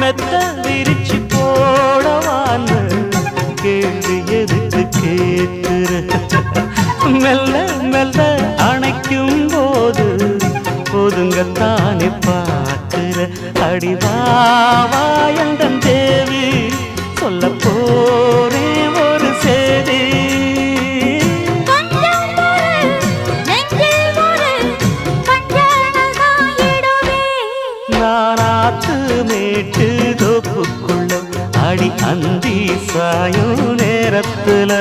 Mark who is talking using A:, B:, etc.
A: மெத்த விரிச்சு போடவான்னு கேள்வி எதுக்கு கேட்கிற மெல்ல மெல்ல அணைக்கும் போது ஒதுங்கத்தானே பார்க்கிற அடிவாவாயந்தன் தேவி சொல்ல போரே ஒரு சேதி நானாத்து மேட்டு தோப்புக்குள்ள அடி அந்தி சாயும் நேரத்துல